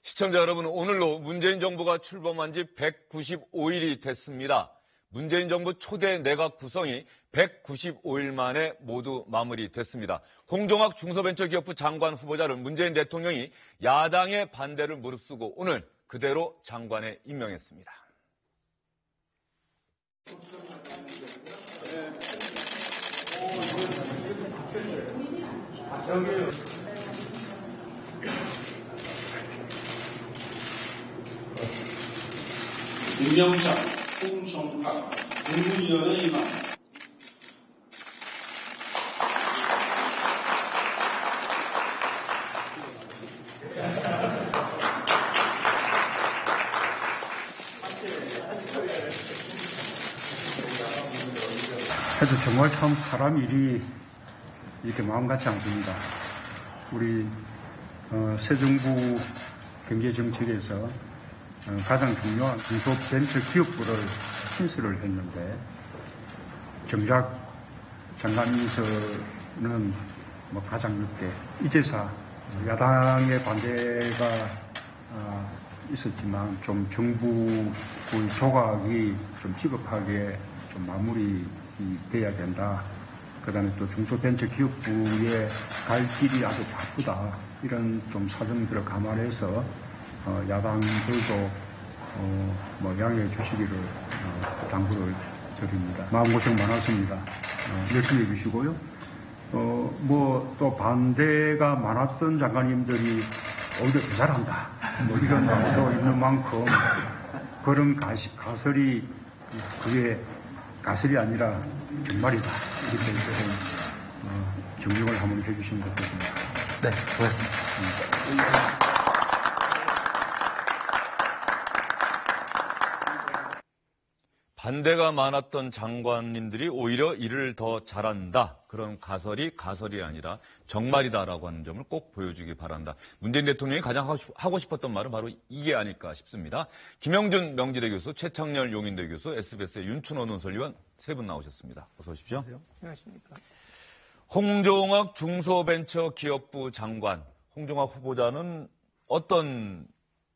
시청자 여러분, 오늘로 문재인 정부가 출범한 지 195일이 됐습니다. 문재인 정부 초대 내각 구성이 195일 만에 모두 마무리됐습니다. 홍종학 중소벤처기업부 장관 후보자를 문재인 대통령이 야당의 반대를 무릅쓰고 오늘 그대로 장관에 임명했습니다. 임명장 홍종학 국무위원회 임함. 그래도 정말 참 사람 일이 이렇게 마음 같지 않습니다. 우리 새 정부 경제정책에서 가장 중요한 중소벤처기업부를 신설을 했는데 정작 장관님서는 가장 늦게 이제서 야당의 반대가 있었지만 좀 정부의 조각이 좀 시급하게 좀 마무리돼야 된다. 그다음에 또 중소벤처기업부에 갈 길이 아주 바쁘다. 이런 좀 사정들을 감안해서 야당들도 양해해 주시기를 당부를 드립니다. 마음고생 많았습니다. 열심히 해주시고요. 또 반대가 많았던 장관님들이 오히려 더 잘한다. 이런 말도 있는 만큼 그런 가설이 그게 가설이 아니라 정말이다. 이렇게 좀 증명을 한번 해주시면 좋겠습니다. 네, 고맙습니다. 반대가 많았던 장관님들이 오히려 일을 더 잘한다. 그런 가설이 아니라 정말이다라고 하는 점을 꼭 보여주기 바란다. 문재인 대통령이 가장 하고 싶었던 말은 바로 이게 아닐까 싶습니다. 김영준 명지대 교수, 최창렬 용인대 교수, SBS의 윤춘호 논설위원 세 분 나오셨습니다. 어서 오십시오. 안녕하십니까. 홍종학 중소벤처기업부 장관, 홍종학 후보자는 어떤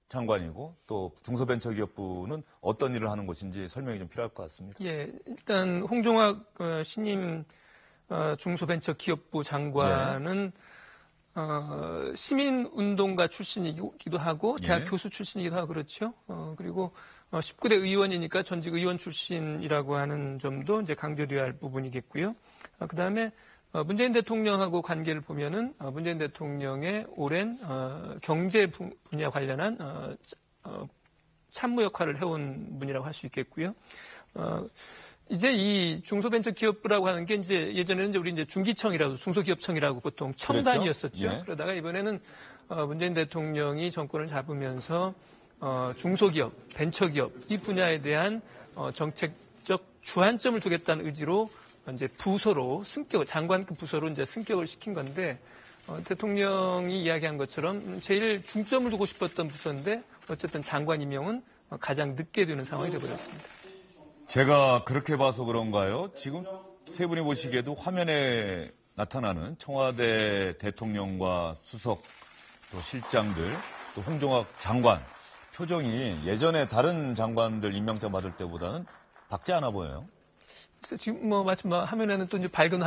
장관이고 또 중소벤처기업부는 어떤 일을 하는 곳인지 설명이 좀 필요할 것 같습니다. 예, 일단 홍종학 신임 중소벤처기업부 장관은 시민운동가 출신이기도 하고 대학 교수 출신이기도 하고 그렇죠. 그리고 19대 의원이니까 전직 의원 출신이라고 하는 점도 이제 강조되어야 할 부분이겠고요. 그다음에 문재인 대통령하고 관계를 보면은 문재인 대통령의 오랜 경제 분야 관련한 참모 역할을 해온 분이라고 할 수 있겠고요. 이제 이 중소벤처기업부라고 하는 게 이제 예전에는 우리 이제 중기청이라고 중소기업청이라고 보통 청단이었었죠. 그렇죠? 예. 그러다가 이번에는 문재인 대통령이 정권을 잡으면서 중소기업, 벤처기업 이 분야에 대한 정책적 주안점을 두겠다는 의지로 이제 부서로 장관급 부서로 이제 승격을 시킨 건데 대통령이 이야기한 것처럼 제일 중점을 두고 싶었던 부서인데 어쨌든 장관 임명은 가장 늦게 되는 상황이 되어버렸습니다. 제가 그렇게 봐서 그런가요? 지금 세 분이 보시기에도 화면에 나타나는 청와대 대통령과 수석 또 실장들 또 홍종학 장관 표정이 예전에 다른 장관들 임명장 받을 때보다는 밝지 않아 보여요. 지금 마침 화면에는 또 이제 밝은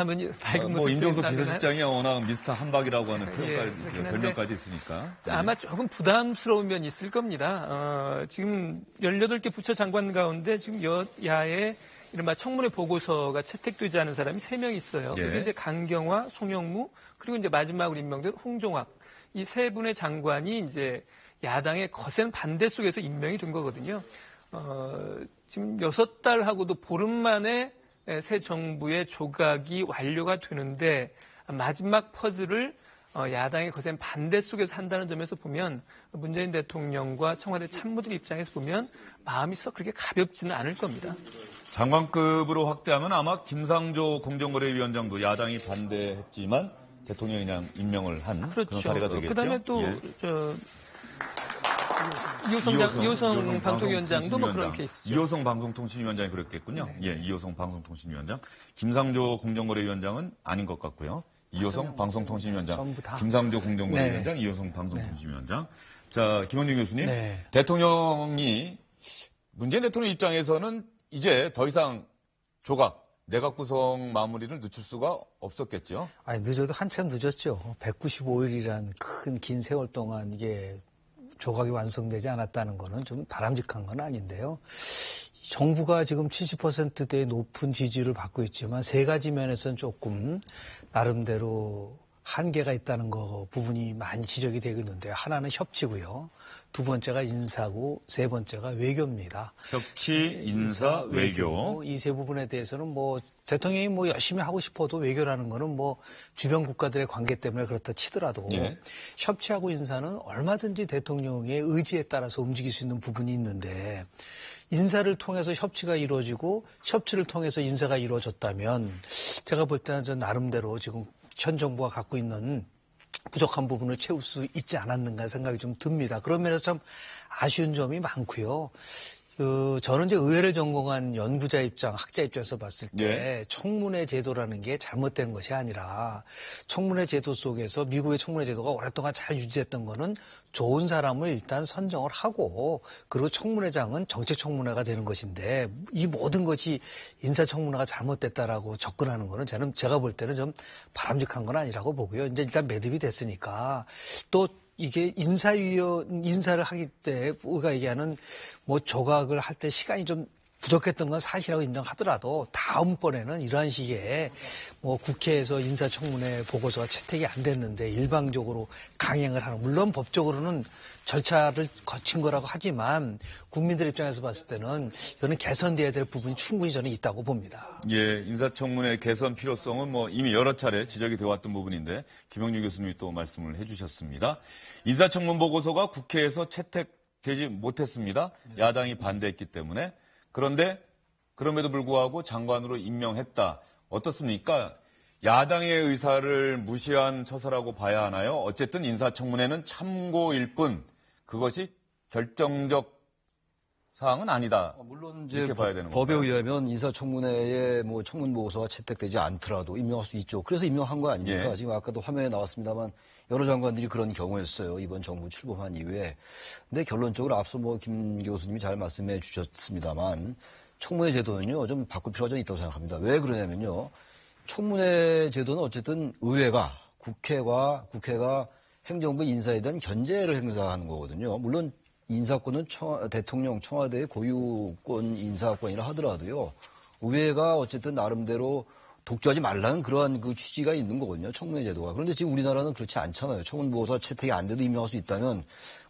모습. 임종석 비서실장이 워낙 미스터 한박이라고 하는 별명까지 있으니까. 아마 조금 부담스러운 면이 있을 겁니다. 지금 18개 부처 장관 가운데 지금 여야의 이른바 청문회 보고서가 채택되지 않은 사람이 3명 있어요. 예. 그게 이제 강경화, 송영무, 그리고 이제 마지막으로 임명된 홍종학. 이 세 분의 장관이 이제 야당의 거센 반대 속에서 임명이 된 거거든요. 지금 6달하고도 보름 만에 새 정부의 조각이 완료가 되는데 마지막 퍼즐을 야당의 거센 반대 속에서 한다는 점에서 보면 문재인 대통령과 청와대 참모들 입장에서 보면 마음이 썩 그렇게 가볍지는 않을 겁니다. 장관급으로 확대하면 아마 김상조 공정거래위원장도 야당이 반대했지만 대통령이 그냥 임명을 한 그런 사례가 되겠죠. 그다음에 또 이호성 방송위원장도 그런 케이스죠. 이호성 방송통신위원장이 그랬겠군요. 네. 예, 이호성 방송통신위원장. 김상조 공정거래위원장은 아닌 것 같고요. 이호성 방송통신위원장, 전부 다. 김상조 공정거래위원장, 네. 이호성 방송통신위원장. 자, 김원중 교수님. 네. 대통령이 문재인 대통령 입장에서는 이제 더 이상 조각, 내각 구성 마무리를 늦출 수가 없었겠죠. 아니, 늦어도 한참 늦었죠. 195일이라는 큰 긴 세월 동안 이게 조각이 완성되지 않았다는 거는 좀 바람직한 건 아닌데요. 정부가 지금 70%대의 높은 지지를 받고 있지만 세 가지 면에서는 조금 나름대로 한계가 있다는 거 부분이 많이 지적이 되고 있는데요. 하나는 협치고요. 두 번째가 인사고 세 번째가 외교입니다. 협치, 인사, 외교. 이 세 부분에 대해서는 뭐 대통령이 뭐 열심히 하고 싶어도 외교라는 거는 뭐 주변 국가들의 관계 때문에 그렇다 치더라도 예. 협치하고 인사는 얼마든지 대통령의 의지에 따라서 움직일 수 있는 부분이 있는데 인사를 통해서 협치가 이루어지고 협치를 통해서 인사가 이루어졌다면 제가 볼 때는 저 나름대로 지금 현 정부가 갖고 있는 부족한 부분을 채울 수 있지 않았는가 생각이 좀 듭니다. 그런 면에서 참 아쉬운 점이 많고요. 저는 이제 의회를 전공한 연구자 입장, 학자 입장에서 봤을 때 네. 청문회 제도라는 게 잘못된 것이 아니라 청문회 제도 속에서 미국의 청문회 제도가 오랫동안 잘 유지했던 거는 좋은 사람을 일단 선정을 하고 그리고 청문회장은 정책청문회가 되는 것인데 이 모든 것이 인사청문회가 잘못됐다라고 접근하는 거는 제가 볼 때는 좀 바람직한 건 아니라고 보고요. 이제 일단 매듭이 됐으니까 또 이게 인사를 하기 때 우리가 얘기하는 뭐 조각을 할 때 시간이 좀 부족했던 건 사실이라고 인정하더라도 다음번에는 이러한 식의 뭐 국회에서 인사청문회 보고서가 채택이 안 됐는데 일방적으로 강행을 하는, 물론 법적으로는 절차를 거친 거라고 하지만 국민들 입장에서 봤을 때는 이거는 개선돼야 될 부분이 충분히 저는 있다고 봅니다. 예, 인사청문회 개선 필요성은 뭐 이미 여러 차례 지적이 되어 왔던 부분인데 김영률 교수님이 또 말씀을 해주셨습니다. 인사청문 보고서가 국회에서 채택되지 못했습니다. 야당이 반대했기 때문에. 그런데 그럼에도 불구하고 장관으로 임명했다. 어떻습니까? 야당의 의사를 무시한 처사라고 봐야 하나요? 어쨌든 인사청문회는 참고일 뿐 그것이 결정적 사항은 아니다. 물론 이제 이렇게 봐야 되는 법에 건가요? 의하면 인사청문회에 뭐 청문 보고서가 채택되지 않더라도 임명할 수 있죠. 그래서 임명한 거 아닙니까? 예. 지금 아까도 화면에 나왔습니다만 여러 장관들이 그런 경우였어요. 이번 정부 출범한 이후에. 근데 결론적으로 앞서 뭐 김 교수님이 잘 말씀해 주셨습니다만 청문회 제도는요 좀 바꿀 필요가 좀 있다고 생각합니다. 왜 그러냐면요. 청문회 제도는 어쨌든 의회가 국회가 행정부 인사에 대한 견제를 행사하는 거거든요. 물론 인사권은 대통령 청와대의 고유권 인사권이라 하더라도요. 의회가 어쨌든 나름대로 독주하지 말라는 그러한 그 취지가 있는 거거든요. 청문회 제도가. 그런데 지금 우리나라는 그렇지 않잖아요. 청문 보고서 채택이 안 돼도 임명할 수 있다면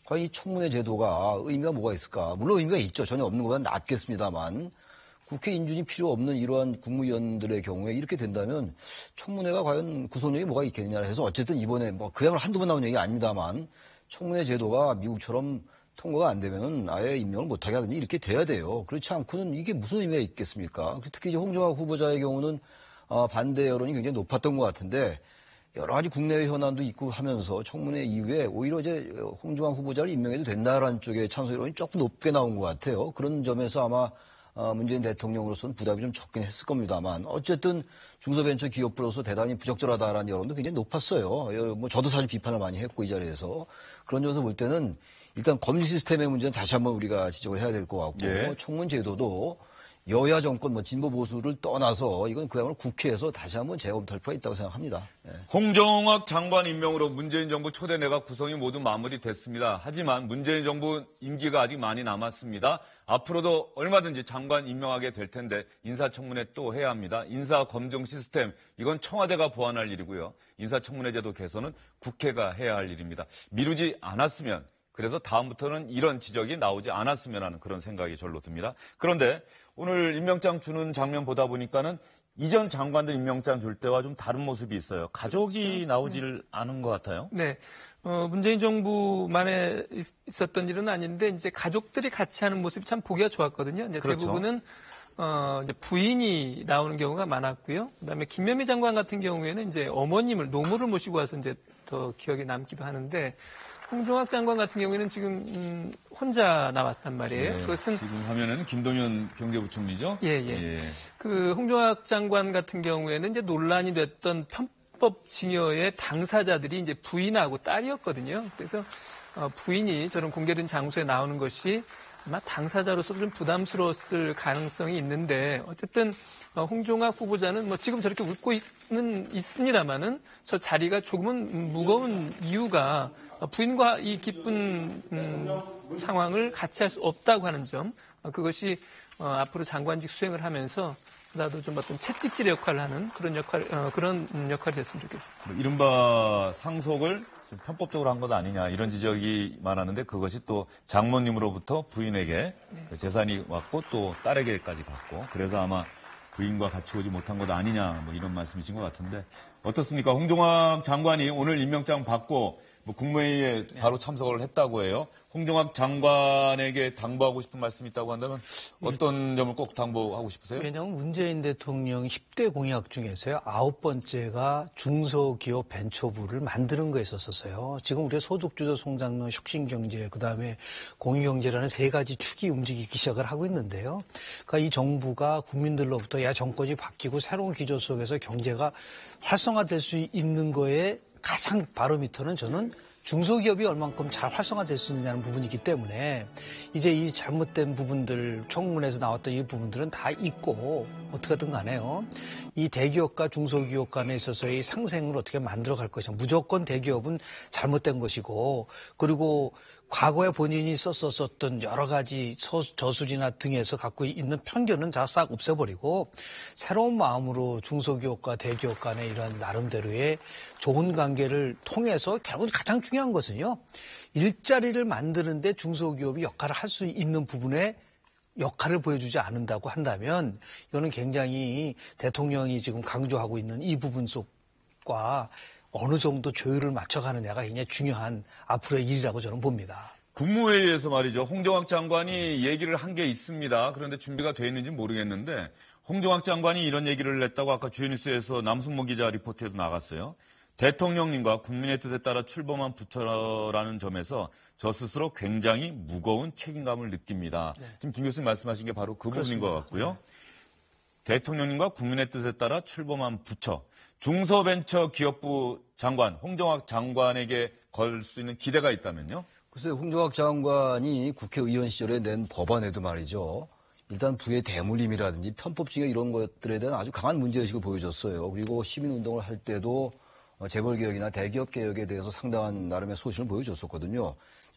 과연 이 청문회 제도가 의미가 뭐가 있을까? 물론 의미가 있죠. 전혀 없는 것보다 낫겠습니다만 국회 인준이 필요 없는 이러한 국무위원들의 경우에 이렇게 된다면 청문회가 과연 구속력이 뭐가 있겠느냐 해서 어쨌든 이번에 뭐 그야말로 한두 번 나온 얘기 아닙니다만 청문회 제도가 미국처럼 통과가 안 되면은 아예 임명을 못하게 하든지 이렇게 돼야 돼요. 그렇지 않고는 이게 무슨 의미가 있겠습니까? 특히 이제 홍정학 후보자의 경우는 반대 여론이 굉장히 높았던 것 같은데 여러 가지 국내외 현안도 있고 하면서 청문회 이후에 오히려 이제 홍정학 후보자를 임명해도 된다라는 쪽의 찬성 여론이 조금 높게 나온 것 같아요. 그런 점에서 아마 문재인 대통령으로서는 부담이 좀 적긴 했을 겁니다만 어쨌든 중소벤처기업부로서 대단히 부적절하다라는 여론도 굉장히 높았어요. 뭐 저도 사실 비판을 많이 했고 이 자리에서 그런 점에서 볼 때는 일단 검증 시스템의 문제는 다시 한번 우리가 지적을 해야 될 것 같고 예. 청문 제도도 여야 정권 뭐 진보 보수를 떠나서 이건 그야말로 국회에서 다시 한번 재검토할 필요가 있다고 생각합니다. 예. 홍정학 장관 임명으로 문재인 정부 초대 내각 구성이 모두 마무리됐습니다. 하지만 문재인 정부 임기가 아직 많이 남았습니다. 앞으로도 얼마든지 장관 임명하게 될 텐데 인사청문회 또 해야 합니다. 인사검증 시스템 이건 청와대가 보완할 일이고요. 인사청문회 제도 개선은 국회가 해야 할 일입니다. 미루지 않았으면 그래서 다음부터는 이런 지적이 나오지 않았으면 하는 그런 생각이 절로 듭니다. 그런데 오늘 임명장 주는 장면 보다 보니까는 이전 장관들 임명장 줄 때와 좀 다른 모습이 있어요. 가족이 나오질 않은 것 같아요. 네. 문재인 정부만에 있었던 일은 아닌데 이제 가족들이 같이 하는 모습이 참 보기가 좋았거든요. 이제 그렇죠. 대부분은 이제 부인이 나오는 경우가 많았고요. 그다음에 김현미 장관 같은 경우에는 이제 어머님을 노모를 모시고 와서 이제 더 기억에 남기도 하는데 홍정학 장관 같은 경우에는 지금 혼자 나왔단 말이에요. 네, 그것은 지금 화면에는 김동연 경제부총리죠. 그 홍정학 장관 같은 경우에는 이제 논란이 됐던 불법 징여의 당사자들이 이제 부인하고 딸이었거든요. 그래서 부인이 저런 공개된 장소에 나오는 것이 아마 당사자로서 좀 부담스러웠을 가능성이 있는데 어쨌든 홍종학 후보자는 뭐 지금 저렇게 웃고 있습니다만은 저 자리가 조금은 무거운 이유가 부인과 이 기쁜 상황을 같이 할 수 없다고 하는 점, 그것이 앞으로 장관직 수행을 하면서 나도 좀 어떤 채찍질 역할을 하는 그런 역할이 됐으면 좋겠습니다. 이른바 상속을 좀 편법적으로 한 것 아니냐 이런 지적이 많았는데 그것이 또 장모님으로부터 부인에게 재산이 왔고 또 딸에게까지 갔고 그래서 아마 부인과 같이 오지 못한 것 아니냐 뭐 이런 말씀이신 것 같은데 어떻습니까? 홍종학 장관이 오늘 임명장 받고 뭐 국무회의에 바로 참석을 했다고 해요. 홍종학 장관에게 당부하고 싶은 말씀이 있다고 한다면 어떤 점을 꼭 당부하고 싶으세요? 왜냐하면 문재인 대통령 10대 공약 중에서요. 9번째가 중소기업 벤처부를 만드는 거에 있었어요. 지금 우리가 소득주도 성장론, 혁신경제, 그다음에 공유경제라는 세 가지 축이 움직이기 시작을 하고 있는데요. 그러니까 이 정부가 국민들로부터 야 정권이 바뀌고 새로운 기조 속에서 경제가 활성화될 수 있는 거에 가장 바로미터는 저는 중소기업이 얼만큼 잘 활성화될 수 있느냐는 부분이기 때문에 이제 이 잘못된 부분들 청문회에서 나왔던 이 부분들은 다 있고 어떻게든 간에요. 이 대기업과 중소기업 간에 있어서의 상생을 어떻게 만들어갈 것이냐. 무조건 대기업은 잘못된 것이고 그리고 과거에 본인이 썼었던 여러 가지 저술이나 등에서 갖고 있는 편견은 다 싹 없애버리고 새로운 마음으로 중소기업과 대기업 간의 이런 나름대로의 좋은 관계를 통해서 결국 가장 중요한 것은요. 일자리를 만드는데 중소기업이 역할을 할 수 있는 부분에 역할을 보여주지 않는다고 한다면 이거는 굉장히 대통령이 지금 강조하고 있는 이 부분 속과 어느 정도 조율을 맞춰가느냐가 굉장히 중요한 앞으로의 일이라고 저는 봅니다. 국무회의에서 말이죠. 홍종학 장관이 얘기를 한 게 있습니다. 그런데 준비가 돼 있는지 모르겠는데 홍종학 장관이 이런 얘기를 했다고 아까 주요뉴스에서 남승모 기자 리포트에도 나갔어요. 대통령님과 국민의 뜻에 따라 출범한 부처라는 점에서 저 스스로 굉장히 무거운 책임감을 느낍니다. 네. 지금 김 교수님 말씀하신 게 바로 그 부분인 것 같고요. 네. 대통령님과 국민의 뜻에 따라 출범한 부처. 중소벤처기업부 장관 홍종학 장관에게 걸 수 있는 기대가 있다면요? 글쎄요. 홍종학 장관이 국회의원 시절에 낸 법안에도 말이죠. 일단 부의 대물림이라든지 편법징여 이런 것들에 대한 아주 강한 문제의식을 보여줬어요. 그리고 시민운동을 할 때도 재벌개혁이나 대기업개혁에 대해서 상당한 나름의 소신을 보여줬었거든요.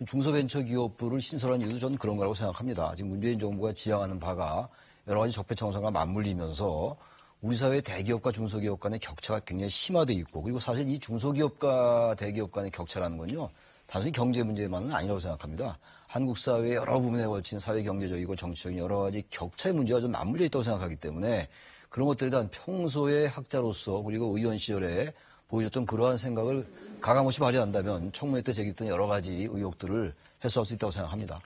중소벤처기업부를 신설한 이유도 저는 그런 거라고 생각합니다. 지금 문재인 정부가 지향하는 바가 여러 가지 적폐청산과 맞물리면서 우리 사회의 대기업과 중소기업 간의 격차가 굉장히 심화되어 있고 그리고 사실 이 중소기업과 대기업 간의 격차라는 건요. 단순히 경제 문제만은 아니라고 생각합니다. 한국 사회의 여러 부분에 걸친 사회 경제적이고 정치적인 여러 가지 격차의 문제가 좀 맞물려 있다고 생각하기 때문에 그런 것들에 대한 평소의 학자로서 그리고 의원 시절에 보여줬던 그러한 생각을 가감없이 발휘한다면 청문회 때 제기했던 여러 가지 의혹들을 해소할 수 있다고 생각합니다.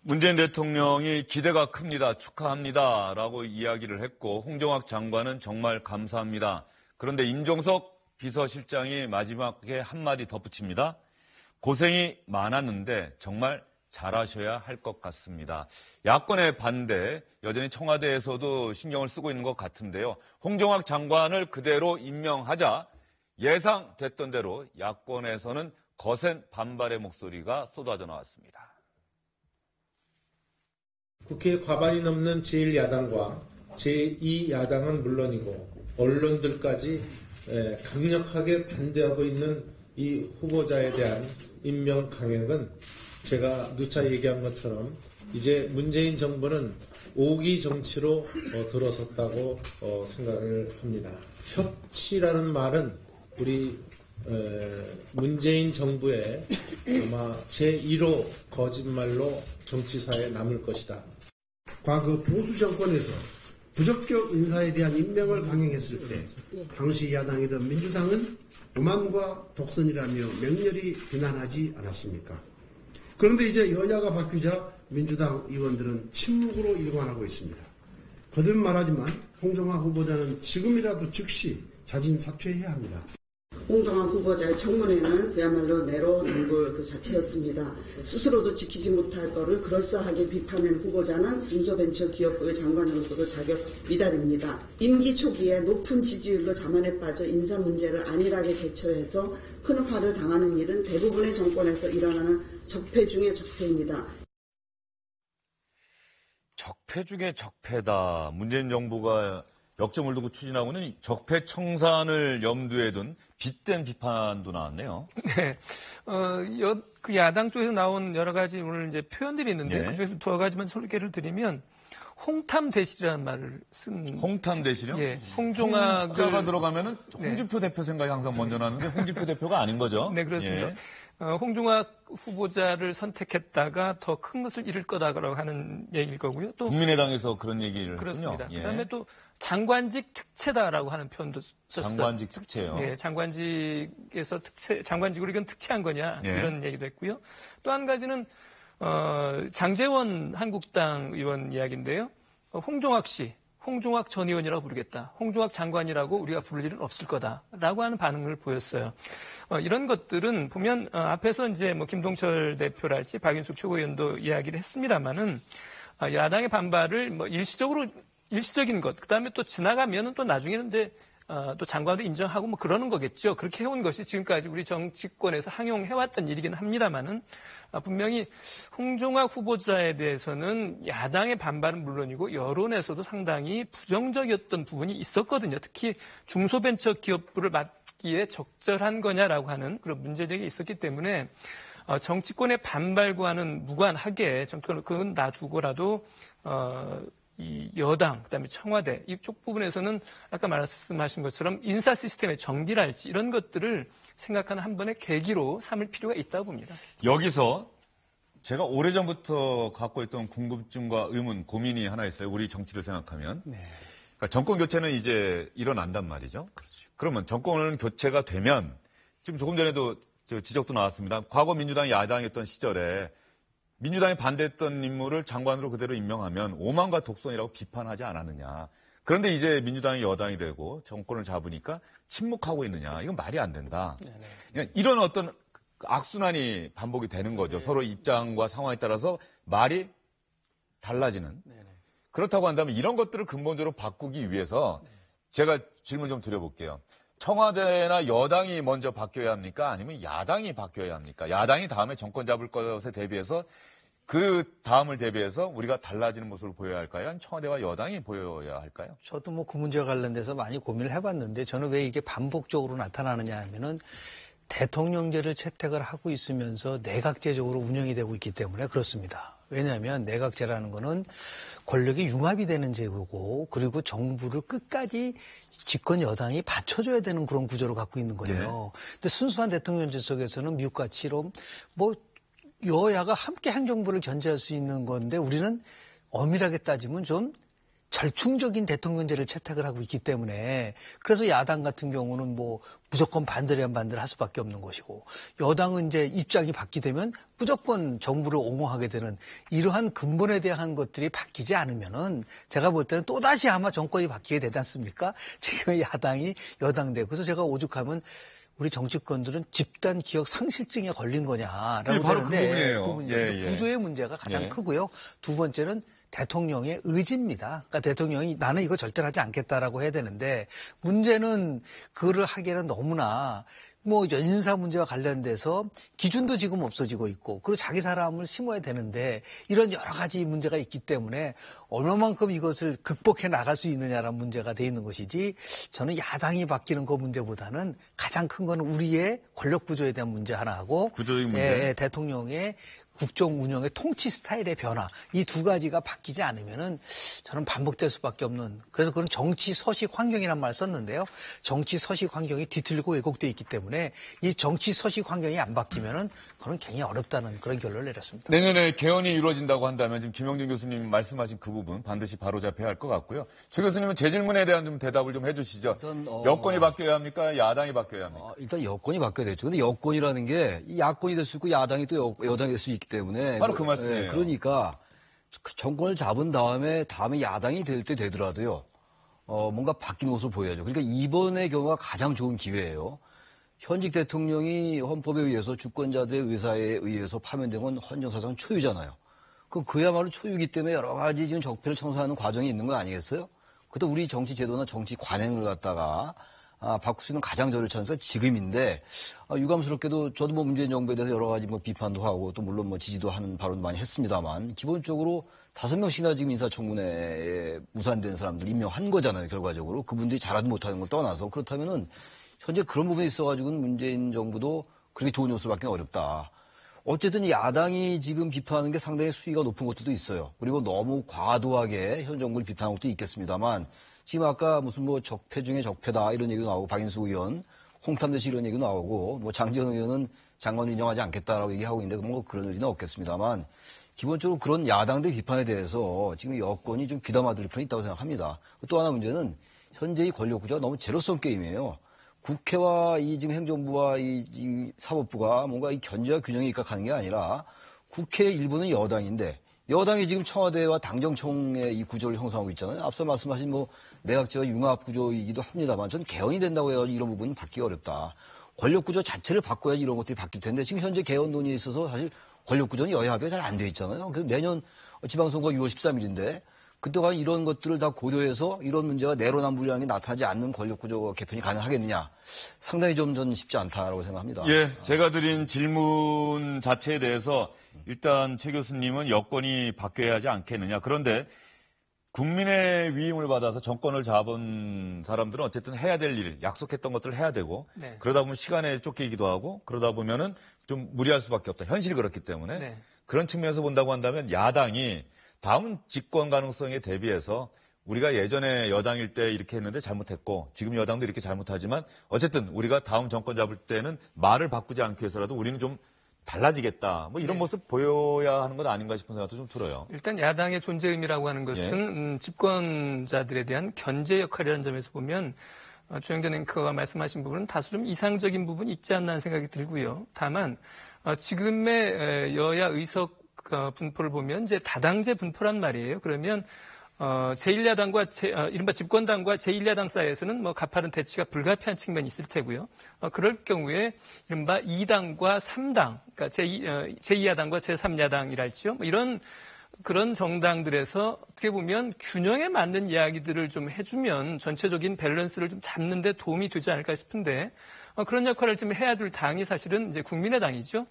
문재인 대통령이 기대가 큽니다. 축하합니다. 라고 이야기를 했고 홍종학 장관은 정말 감사합니다. 그런데 임종석 비서실장이 마지막에 한마디 덧붙입니다. 고생이 많았는데 정말 잘하셔야 할 것 같습니다. 야권의 반대 여전히 청와대에서도 신경을 쓰고 있는 것 같은데요. 홍종학 장관을 그대로 임명하자 예상됐던 대로 야권에서는 거센 반발의 목소리가 쏟아져 나왔습니다. 국회 과반이 넘는 제1야당과 제2야당은 물론이고 언론들까지 강력하게 반대하고 있는 이 후보자에 대한 임명 강행은 제가 누차 얘기한 것처럼 이제 문재인 정부는 오기 정치로 들어섰다고 생각을 합니다. 협치라는 말은 우리 문재인 정부의 아마 제1호 거짓말로 정치사에 남을 것이다. 과거 보수 정권에서 부적격 인사에 대한 임명을 강행했을 때 당시 야당이던 민주당은 오만과 독선이라며 맹렬히 비난하지 않았습니까? 그런데 이제 여야가 바뀌자 민주당 의원들은 침묵으로 일관하고 있습니다. 거듭 말하지만 홍종학 후보자는 지금이라도 즉시 자진 사퇴해야 합니다. 홍종학 후보자의 청문회는 그야말로 내로남불 그 자체였습니다. 스스로도 지키지 못할 거를 그럴싸하게 비판한 후보자는 중소벤처기업부의 장관으로서도 자격 미달입니다. 임기 초기에 높은 지지율로 자만에 빠져 인사 문제를 안일하게 대처해서 큰 화를 당하는 일은 대부분의 정권에서 일어나는 적폐 중의 적폐입니다. 적폐 중에 적폐다. 문재인 정부가 역점을 두고 추진하고는 적폐 청산을 염두에 둔 빗댄 비판도 나왔네요. 네. 그 야당 쪽에서 나온 여러 가지 오늘 이제 표현들이 있는데 예. 그중에서 두어 가지만 소개를 드리면 홍탐대실이라는 말을 쓴. 홍탐대실이요? 예. 홍종학을. 홍자가 들어가면은 홍준표 대표 생각이 항상 먼저 나는데 홍준표 대표가 아닌 거죠? 네, 그렇습니다. 예. 홍종학 후보자를 선택했다가 더 큰 것을 잃을 거다라고 하는 얘기일 거고요. 또 국민의당에서 그런 얘기를 그렇습니다. 했군요. 예. 그다음에 또 장관직 특채다라고 하는 표현도 썼어요. 장관직 특채요. 예, 장관직에서 장관직으로 이건 특채한 거냐 예. 이런 얘기도 했고요. 또 한 가지는 장제원 한국당 의원 이야기인데요. 홍종학 씨, 홍종학 전 의원이라고 부르겠다. 홍종학 장관이라고 우리가 부를 일은 없을 거다라고 하는 반응을 보였어요. 이런 것들은 보면 앞에서 이제 뭐 김동철 대표랄지 박윤숙 최고위원도 이야기를 했습니다만은 야당의 반발을 뭐 일시적인 것, 그다음에 또 지나가면은 또 나중에는 이제 또 장관도 인정하고 뭐 그러는 거겠죠. 그렇게 해온 것이 지금까지 우리 정치권에서 항용해왔던 일이긴 합니다만은 분명히 홍종학 후보자에 대해서는 야당의 반발은 물론이고 여론에서도 상당히 부정적이었던 부분이 있었거든요. 특히 중소벤처기업부를 맡기에 적절한 거냐라고 하는 그런 문제제기가 있었기 때문에 정치권의 반발과는 무관하게 정치권을 그건 놔두고라도 이 여당, 그다음에 청와대 이쪽 부분에서는 아까 말씀하신 것처럼 인사 시스템의 정비랄지 이런 것들을 생각하는 한 번의 계기로 삼을 필요가 있다고 봅니다. 여기서 제가 오래전부터 갖고 있던 궁금증과 의문, 고민이 하나 있어요. 우리 정치를 생각하면. 네. 그러니까 정권 교체는 이제 일어난단 말이죠. 그렇죠. 그러면 정권 교체가 되면 지금 조금 전에도 지적도 나왔습니다. 과거 민주당이 야당이었던 시절에 민주당이 반대했던 인물을 장관으로 그대로 임명하면 오만과 독선이라고 비판하지 않았느냐. 그런데 이제 민주당이 여당이 되고 정권을 잡으니까 침묵하고 있느냐. 이건 말이 안 된다. 그러니까 이런 어떤 악순환이 반복이 되는 거죠. 서로 입장과 상황에 따라서 말이 달라지는. 그렇다고 한다면 이런 것들을 근본적으로 바꾸기 위해서 제가 질문 좀 드려볼게요. 청와대나 여당이 먼저 바뀌어야 합니까? 아니면 야당이 바뀌어야 합니까? 야당이 다음에 정권 잡을 것에 대비해서 그 다음을 대비해서 우리가 달라지는 모습을 보여야 할까요? 아니면 청와대와 여당이 보여야 할까요? 저도 뭐 그 문제와 관련돼서 많이 고민을 해봤는데 저는 왜 이게 반복적으로 나타나느냐 하면은 대통령제를 채택을 하고 있으면서 내각제적으로 운영이 되고 있기 때문에 그렇습니다. 왜냐하면 내각제라는 거는 권력이 융합이 되는 제도고 그리고 정부를 끝까지 집권 여당이 받쳐줘야 되는 그런 구조를 갖고 있는 거예요. 근데 순수한 대통령제 속에서는 미국같이로 뭐 여야가 함께 행정부를 견제할 수 있는 건데 우리는 엄밀하게 따지면 좀 절충적인 대통령제를 채택을 하고 있기 때문에 그래서 야당 같은 경우는 뭐 무조건 반대를 할 수밖에 없는 것이고 여당은 이제 입장이 바뀌되면 무조건 정부를 옹호하게 되는 이러한 근본에 대한 것들이 바뀌지 않으면은 제가 볼 때는 또다시 아마 정권이 바뀌게 되지 않습니까? 지금 야당이 여당되고 그래서 제가 오죽하면 우리 정치권들은 집단 기억 상실증에 걸린 거냐라고 바로 하는데 그 부분이에요. 그래서 구조의 문제가 가장 크고요. 두 번째는 대통령의 의지입니다. 그러니까 대통령이 나는 이거 절대로 하지 않겠다라고 해야 되는데 문제는 그거를 하기에는 너무나 뭐 인사 문제와 관련돼서 기준도 지금 없어지고 있고 그리고 자기 사람을 심어야 되는데 이런 여러 가지 문제가 있기 때문에 얼마만큼 이것을 극복해 나갈 수 있느냐라는 문제가 돼 있는 것이지 저는 야당이 바뀌는 그 문제보다는 가장 큰 건 우리의 권력 구조에 대한 문제 하나하고 구조적인 문제. 대통령의 국정 운영의 통치 스타일의 변화 이 두 가지가 바뀌지 않으면은 저는 반복될 수밖에 없는 그래서 그런 정치 서식 환경이란 말 썼는데요. 정치 서식 환경이 뒤틀리고 왜곡되어 있기 때문에 이 정치 서식 환경이 안 바뀌면은 그건 굉장히 어렵다는 그런 결론을 내렸습니다. 내년에 개헌이 이루어진다고 한다면 지금 김영준 교수님 말씀하신 그 부분 반드시 바로잡혀야 할 것 같고요. 최 교수님은 제 질문에 대한 좀 대답을 좀 해주시죠. 일단, 여권이 바뀌어야 합니까? 야당이 바뀌어야 합니까? 일단 여권이 바뀌어야 되죠. 근데 여권이라는 게 야권이 될 수 있고 야당이 또 여당이 될 수 있기 때문에 바로 그 말씀이에요. 그러니까 정권을 잡은 다음에 야당이 될 때 되더라도요. 뭔가 바뀐 모습을 보여야죠. 그러니까 이번의 경우가 가장 좋은 기회예요. 현직 대통령이 헌법에 의해서 주권자들의 의사에 의해서 파면된 건 헌정사상 초유잖아요. 그럼 그야말로 초유이기 때문에 여러 가지 지금 적폐를 청산하는 과정이 있는 거 아니겠어요? 그것도 우리 정치 제도나 정치 관행을 갖다가 바꿀 수 있는 가장 저를 찬스가 지금인데, 유감스럽게도 저도 뭐 문재인 정부에 대해서 여러 가지 뭐 비판도 하고 또 물론 뭐 지지도 하는 발언도 많이 했습니다만, 기본적으로 5명씩이나 지금 인사청문회에 무산된 사람들 임명한 거잖아요, 결과적으로. 그분들이 잘하든 못하는 걸 떠나서. 그렇다면은 현재 그런 부분이 있어가지고는 문재인 정부도 그렇게 좋은 요소밖에 어렵다. 어쨌든 야당이 지금 비판하는 게 상당히 수위가 높은 것들도 있어요. 그리고 너무 과도하게 현 정부를 비판하는 것도 있겠습니다만, 지금 아까 무슨 뭐 적폐 중에 적폐다 이런 얘기도 나오고, 박인수 의원 홍탐대시 이런 얘기도 나오고, 뭐 장지원 의원은 장관을 인정하지 않겠다라고 얘기하고 있는데 뭐 그런 일은 없겠습니다만, 기본적으로 그런 야당들 비판에 대해서 지금 여권이 좀 귀담아 들을 필요는 있다고 생각합니다. 또 하나 문제는 현재의 권력 구조가 너무 제로섬 게임이에요. 국회와 이 지금 행정부와 이 사법부가 뭔가 이 견제와 균형이 입각하는 게 아니라, 국회의 일부는 여당인데 여당이 지금 청와대와 당정청의 이 구조를 형성하고 있잖아요. 앞서 말씀하신 뭐 내각제가 융합 구조이기도 합니다만, 저는 개헌이 된다고 해가지고 이런 부분은 바뀌기 어렵다. 권력 구조 자체를 바꿔야지 이런 것들이 바뀔 텐데, 지금 현재 개헌 논의에 있어서 사실 권력 구조는 여야 합의가 잘 안 돼 있잖아요. 그래서 내년 지방선거 6월 13일인데 그때가 이런 것들을 다 고려해서 이런 문제가 내로남불이라는 게 나타나지 않는 권력 구조 개편이 가능하겠느냐, 상당히 좀 저는 쉽지 않다라고 생각합니다. 예, 제가 드린 질문 자체에 대해서 일단 최 교수님은 여건이 바뀌어야 하지 않겠느냐. 그런데 국민의 위임을 받아서 정권을 잡은 사람들은 어쨌든 해야 될 일, 약속했던 것들을 해야 되고, 네. 그러다 보면 시간에 쫓기기도 하고, 그러다 보면은 좀 무리할 수밖에 없다. 현실이 그렇기 때문에. 네. 그런 측면에서 본다고 한다면 야당이 다음 집권 가능성에 대비해서 우리가 예전에 여당일 때 이렇게 했는데 잘못했고, 지금 여당도 이렇게 잘못하지만 어쨌든 우리가 다음 정권 잡을 때는 말을 바꾸지 않기 위해서라도 우리는 좀 달라지겠다. 뭐 이런 네. 모습 보여야 하는 것 아닌가 싶은 생각도 좀 들어요. 일단 야당의 존재 의미라고 하는 것은 집권자들에 대한 견제 역할이라는 점에서 보면 주영전 앵커가 말씀하신 부분은 다소 좀 이상적인 부분이 있지 않나 하는 생각이 들고요. 다만 지금의 여야 의석 분포를 보면 이제 다당제 분포란 말이에요. 그러면 제1야당과 이른바 집권당과 제1야당 사이에서는 뭐 가파른 대치가 불가피한 측면이 있을 테고요. 그럴 경우에 이른바 2당과 3당, 그러니까 제2야당과 제3야당이랄지요. 뭐 이런 그런 정당들에서 어떻게 보면 균형에 맞는 이야기들을 좀 해주면 전체적인 밸런스를 좀 잡는 데 도움이 되지 않을까 싶은데, 그런 역할을 좀 해야 될 당이 사실은 이제 국민의당이죠.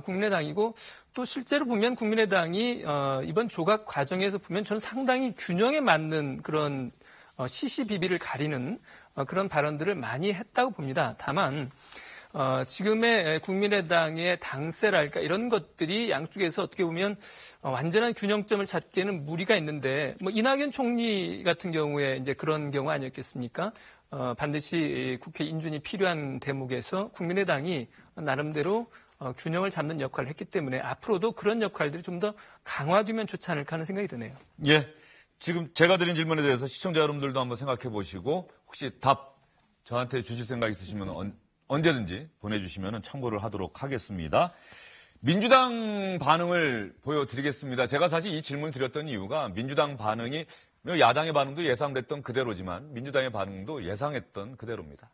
국민의당이고, 또 실제로 보면 국민의당이 이번 조각 과정에서 보면 저는 상당히 균형에 맞는 그런 시시비비를 가리는 그런 발언들을 많이 했다고 봅니다. 다만 지금의 국민의당의 당세랄까 이런 것들이 양쪽에서 어떻게 보면 완전한 균형점을 찾기에는 무리가 있는데, 뭐 이낙연 총리 같은 경우에 이제 그런 경우 아니었겠습니까? 반드시 국회 인준이 필요한 대목에서 국민의당이 나름대로 균형을 잡는 역할을 했기 때문에 앞으로도 그런 역할들이 좀 더 강화되면 좋지 않을까 하는 생각이 드네요. 예. 지금 제가 드린 질문에 대해서 시청자 여러분들도 한번 생각해 보시고, 혹시 답 저한테 주실 생각 있으시면 언제든지 보내주시면 참고를 하도록 하겠습니다. 민주당 반응을 보여드리겠습니다. 제가 사실 이 질문을 드렸던 이유가 민주당 반응이 야당의 반응도 예상됐던 그대로지만 민주당의 반응도 예상했던 그대로입니다.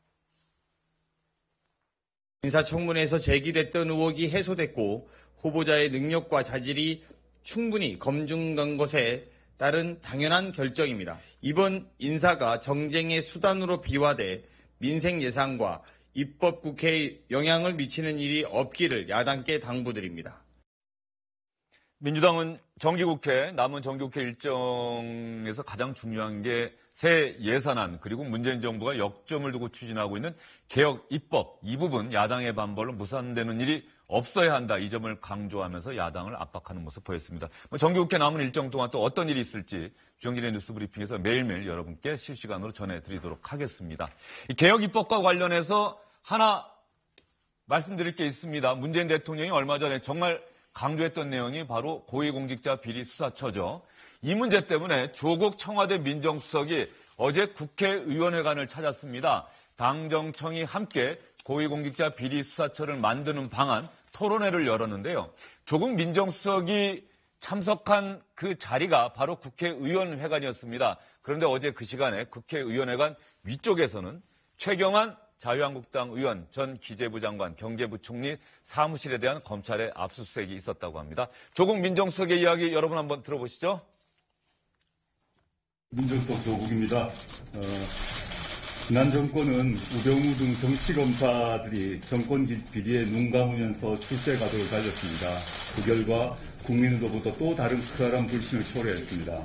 인사청문회에서 제기됐던 의혹이 해소됐고 후보자의 능력과 자질이 충분히 검증된 것에 따른 당연한 결정입니다. 이번 인사가 정쟁의 수단으로 비화돼 민생 예산과 입법 국회에 영향을 미치는 일이 없기를 야당께 당부드립니다. 민주당은 정기국회, 남은 정기국회 일정에서 가장 중요한 게 새 예산안, 그리고 문재인 정부가 역점을 두고 추진하고 있는 개혁 입법, 이 부분 야당의 반발로 무산되는 일이 없어야 한다. 이 점을 강조하면서 야당을 압박하는 모습 보였습니다. 정기국회 남은 일정 동안 또 어떤 일이 있을지 주영진의 뉴스브리핑에서 매일매일 여러분께 실시간으로 전해드리도록 하겠습니다. 이 개혁 입법과 관련해서 하나 말씀드릴 게 있습니다. 문재인 대통령이 얼마 전에 정말 강조했던 내용이 바로 고위공직자 비리 수사처죠. 이 문제 때문에 조국 청와대 민정수석이 어제 국회의원회관을 찾았습니다. 당정청이 함께 고위공직자 비리 수사처를 만드는 방안 토론회를 열었는데요. 조국 민정수석이 참석한 그 자리가 바로 국회의원회관이었습니다. 그런데 어제 그 시간에 국회의원회관 위쪽에서는 최경환 자유한국당 의원, 전 기재부 장관, 경제부총리 사무실에 대한 검찰의 압수수색이 있었다고 합니다. 조국 민정수석의 이야기 여러분 한번 들어보시죠. 민정수석 조국입니다. 지난 정권은 우병우 등 정치검사들이 정권 비리에 눈 감으면서 출세 가도를 달렸습니다. 그 결과 국민의도보다 또 다른 커다란 불신을 초래했습니다.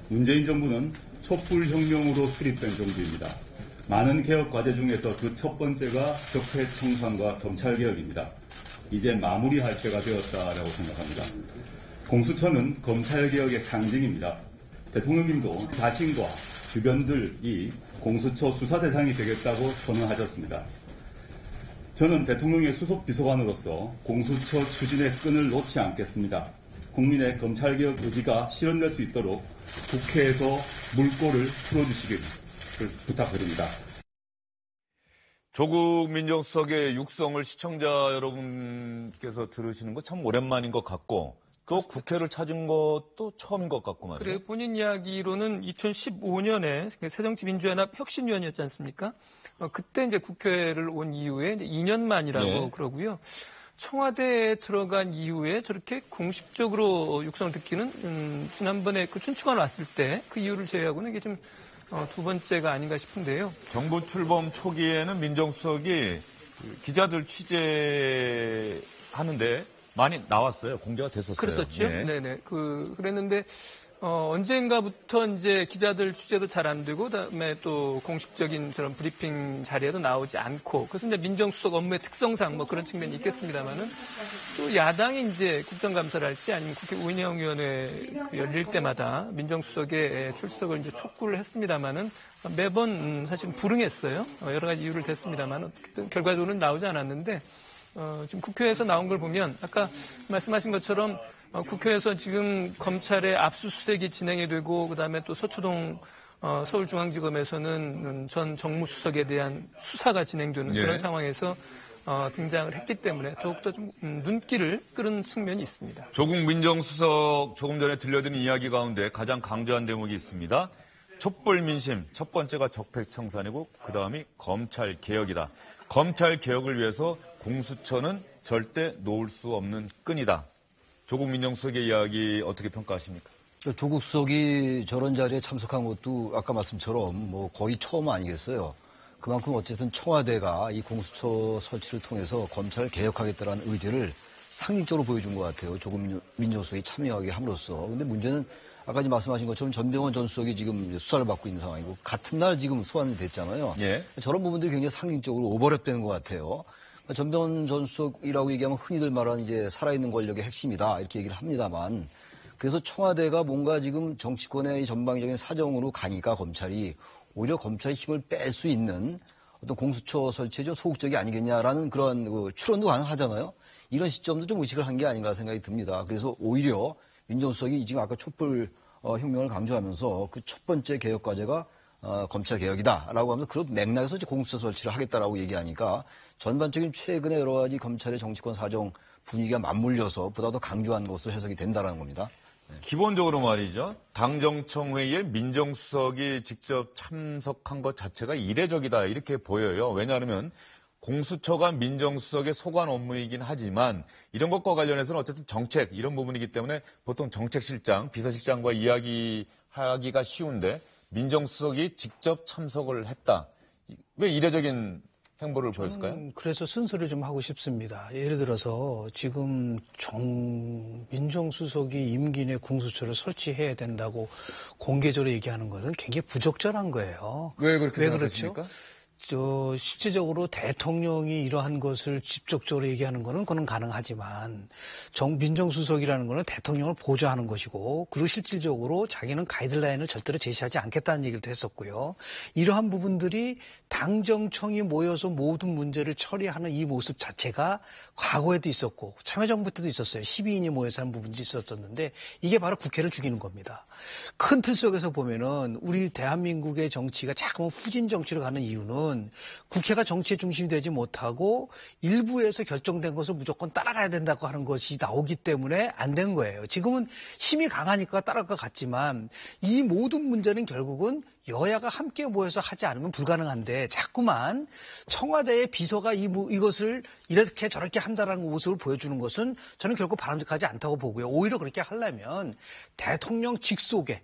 문재인 정부는 촛불혁명으로 수립된 정부입니다. 많은 개혁 과제 중에서 그 첫 번째가 적폐청산과 검찰개혁입니다. 이제 마무리할 때가 되었다라고 생각합니다. 공수처는 검찰개혁의 상징입니다. 대통령님도 자신과 주변들이 공수처 수사 대상이 되겠다고 선언하셨습니다. 저는 대통령의 수석 비서관으로서 공수처 추진의 끈을 놓지 않겠습니다. 국민의 검찰개혁 의지가 실현될 수 있도록 국회에서 물꼬를 풀어주시길 부탁드립니다. 조국 민정수석의 육성을 시청자 여러분께서 들으시는 거 참 오랜만인 것 같고 또 국회를 찾은 것도 처음인 것 같고 말이에요. 그래 본인 이야기로는 2015년에 새정치민주연합 혁신위원이었지 않습니까? 그때 이제 국회를 온 이후에 이제 2년 만이라고 네. 그러고요. 청와대에 들어간 이후에 저렇게 공식적으로 육성을 듣기는 지난번에 그 춘추관 왔을 때 그 이유를 제외하고는 이게 좀 두 번째가 아닌가 싶은데요. 정부 출범 초기에는 민정수석이 기자들 취재하는데 많이 나왔어요. 공개가 됐었어요. 그랬었죠. 네. 네네. 그랬는데, 언젠가부터 이제 기자들 취재도 잘 안 되고, 그다음에 또 공식적인 저런 브리핑 자리에도 나오지 않고, 그래서 이제 민정수석 업무의 특성상 뭐 그런 측면이 있겠습니다만은, 또 야당이 이제 국정감사를 할지 아니면 국회 운영위원회 열릴 때마다 민정수석의 출석을 이제 촉구를 했습니다만은, 매번 사실 불응했어요. 여러 가지 이유를 댔습니다만, 결과적으로는 나오지 않았는데, 지금 국회에서 나온 걸 보면 아까 말씀하신 것처럼 국회에서 지금 검찰의 압수수색이 진행이 되고 그다음에 또 서초동 서울중앙지검에서는 전 정무수석에 대한 수사가 진행되는 그런 상황에서 등장을 했기 때문에 더욱더 좀 눈길을 끄는 측면이 있습니다. 조국 민정수석 조금 전에 들려드린 이야기 가운데 가장 강조한 대목이 있습니다. 촛불 민심 첫 번째가 적폐청산이고 그다음이 검찰개혁이다. 검찰개혁을 위해서 공수처는 절대 놓을 수 없는 끈이다. 조국 민정수석의 이야기 어떻게 평가하십니까? 조국 수석이 저런 자리에 참석한 것도 아까 말씀처럼 뭐 거의 처음 아니겠어요. 그만큼 어쨌든 청와대가 이 공수처 설치를 통해서 검찰을 개혁하겠다는 의지를 상징적으로 보여준 것 같아요. 조국 민정수석이 참여하게 함으로써. 근데 문제는 아까 말씀하신 것처럼 전병헌 전 수석이 지금 수사를 받고 있는 상황이고 같은 날 지금 소환이 됐잖아요. 예. 저런 부분들이 굉장히 상징적으로 오버랩되는 것 같아요. 전병헌 전 수석이라고 얘기하면 흔히들 말하는 이제 살아있는 권력의 핵심이다 이렇게 얘기를 합니다만 그래서 청와대가 뭔가 지금 정치권의 전방위적인 사정으로 가니까 검찰이 오히려 검찰의 힘을 뺄 수 있는 어떤 공수처 설치에 좀 소극적이 아니겠냐라는 그런 추론도 가능하잖아요. 이런 시점도 좀 의식을 한 게 아닌가 생각이 듭니다. 그래서 오히려 민정수석이 지금 아까 촛불 혁명을 강조하면서 그 첫 번째 개혁 과제가 검찰 개혁이다라고 하면서 그런 맥락에서 이제 공수처 설치를 하겠다라고 얘기하니까 전반적인 최근의 여러 가지 검찰의 정치권 사정 분위기가 맞물려서 보다 더 강조한 것으로 해석이 된다라는 겁니다. 네. 기본적으로 말이죠. 당정청 회의에 민정수석이 직접 참석한 것 자체가 이례적이다 이렇게 보여요. 왜냐하면 공수처가 민정수석의 소관 업무이긴 하지만 이런 것과 관련해서는 어쨌든 정책 이런 부분이기 때문에 보통 정책실장, 비서실장과 이야기하기가 쉬운데 민정수석이 직접 참석을 했다. 왜 이례적인 행보를 보였을까요? 그래서 순서를 좀 하고 싶습니다. 예를 들어서 지금 민정수석이 임기 내 공수처를 설치해야 된다고 공개적으로 얘기하는 것은 굉장히 부적절한 거예요. 왜 그렇게 왜 생각하십니까? 실질적으로 대통령이 이러한 것을 직접적으로 얘기하는 거는 그건 가능하지만 민정수석이라는 거는 대통령을 보좌하는 것이고 그리고 실질적으로 자기는 가이드라인을 절대로 제시하지 않겠다는 얘기도 했었고요. 이러한 부분들이 당정청이 모여서 모든 문제를 처리하는 이 모습 자체가 과거에도 있었고 참여정부 때도 있었어요. 12인이 모여서 하는 부분들이 있었었는데 이게 바로 국회를 죽이는 겁니다. 큰 틀 속에서 보면은 우리 대한민국의 정치가 자꾸 후진 정치로 가는 이유는 뭐냐면 국회가 정치의 중심이 되지 못하고 일부에서 결정된 것을 무조건 따라가야 된다고 하는 것이 나오기 때문에 안 된 거예요. 지금은 힘이 강하니까 따라갈 것 같지만 이 모든 문제는 결국은 여야가 함께 모여서 하지 않으면 불가능한데 자꾸만 청와대의 비서가 이것을 이렇게 저렇게 한다라는 모습을 보여주는 것은 저는 결국 바람직하지 않다고 보고요. 오히려 그렇게 하려면 대통령 직속에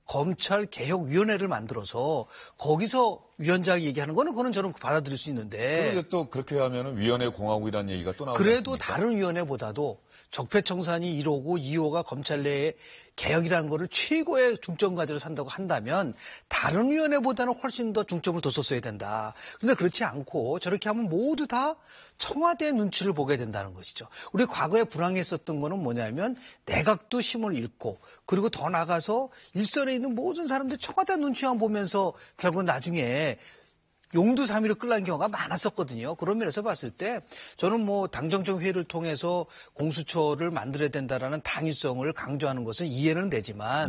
검찰개혁위원회를 만들어서 거기서 위원장이 얘기하는 거는 그거는 저는 받아들일 수 있는데. 그런데 또 그렇게 하면 위원회 공화국이라는 얘기가 또 나오지 그래도 않습니까? 다른 위원회보다도 적폐청산이 1호고 2호가 검찰 내에 개혁이라는 거를 최고의 중점 과제로 산다고 한다면 다른 위원회보다는 훨씬 더 중점을 뒀었어야 된다. 그런데 그렇지 않고 저렇게 하면 모두 다 청와대의 눈치를 보게 된다는 것이죠. 우리 과거에 불황했었던 거는 뭐냐면 내각도 힘을 잃고 그리고 더 나가서 일선에 있는 모든 사람들이 청와대 눈치만 보면서 결국 나중에 용두사미로 끌려간 경우가 많았었거든요. 그런 면에서 봤을 때 저는 뭐 당정청 회의를 통해서 공수처를 만들어야 된다라는 당위성을 강조하는 것은 이해는 되지만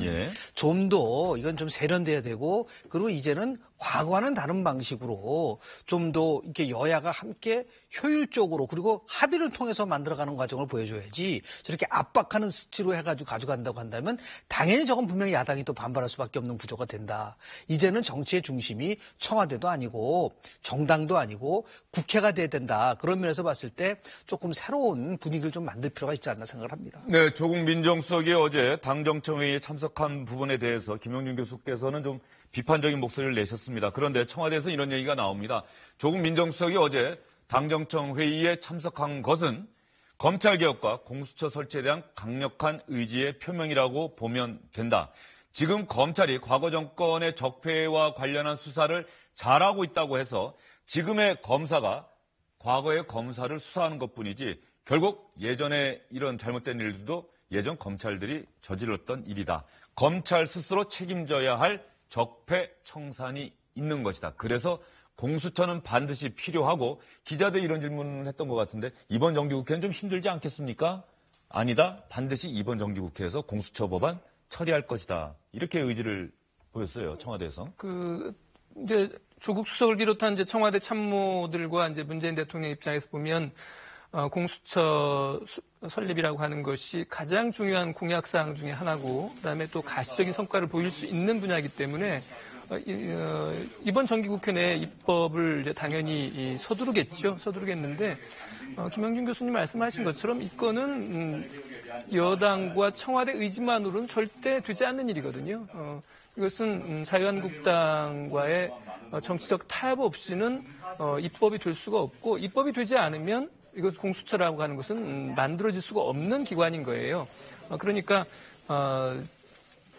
좀 더 이건 좀 세련돼야 되고 그리고 이제는 과거와는 다른 방식으로 좀 더 이렇게 여야가 함께 효율적으로 그리고 합의를 통해서 만들어가는 과정을 보여줘야지 저렇게 압박하는 스티로 해가지고 가져간다고 한다면 당연히 저건 분명히 야당이 또 반발할 수밖에 없는 구조가 된다. 이제는 정치의 중심이 청와대도 아니고 정당도 아니고 국회가 돼야 된다. 그런 면에서 봤을 때 조금 새로운 분위기를 좀 만들 필요가 있지 않나 생각을 합니다. 네, 조국 민정수석이 어제 당정청 회의에 참석한 부분에 대해서 김영준 교수께서는 좀 비판적인 목소리를 내셨습니다. 그런데 청와대에서 이런 얘기가 나옵니다. 조국 민정수석이 어제 당정청 회의에 참석한 것은 검찰개혁과 공수처 설치에 대한 강력한 의지의 표명이라고 보면 된다. 지금 검찰이 과거 정권의 적폐와 관련한 수사를 잘하고 있다고 해서 지금의 검사가 과거의 검사를 수사하는 것뿐이지 결국 예전에 이런 잘못된 일들도 예전 검찰들이 저질렀던 일이다. 검찰 스스로 책임져야 할 적폐 청산이 있는 것이다. 그래서 공수처는 반드시 필요하고 기자들이 이런 질문을 했던 것 같은데 이번 정기국회는 좀 힘들지 않겠습니까? 아니다. 반드시 이번 정기국회에서 공수처 법안 처리할 것이다. 이렇게 의지를 보였어요. 청와대에서. 이제 조국 수석을 비롯한 이제 청와대 참모들과 이제 문재인 대통령 입장에서 보면 공수처 설립이라고 하는 것이 가장 중요한 공약사항 중에 하나고 그다음에 또 가시적인 성과를 보일 수 있는 분야이기 때문에 이번 정기국회 내 입법을 이제 당연히 서두르겠는데 김영준 교수님 말씀하신 것처럼 이거는 여당과 청와대 의지만으로는 절대 되지 않는 일이거든요. 이것은 자유한국당과의 정치적 타협 없이는 입법이 될 수가 없고 입법이 되지 않으면 이것 공수처라고 하는 것은 만들어질 수가 없는 기관인 거예요. 그러니까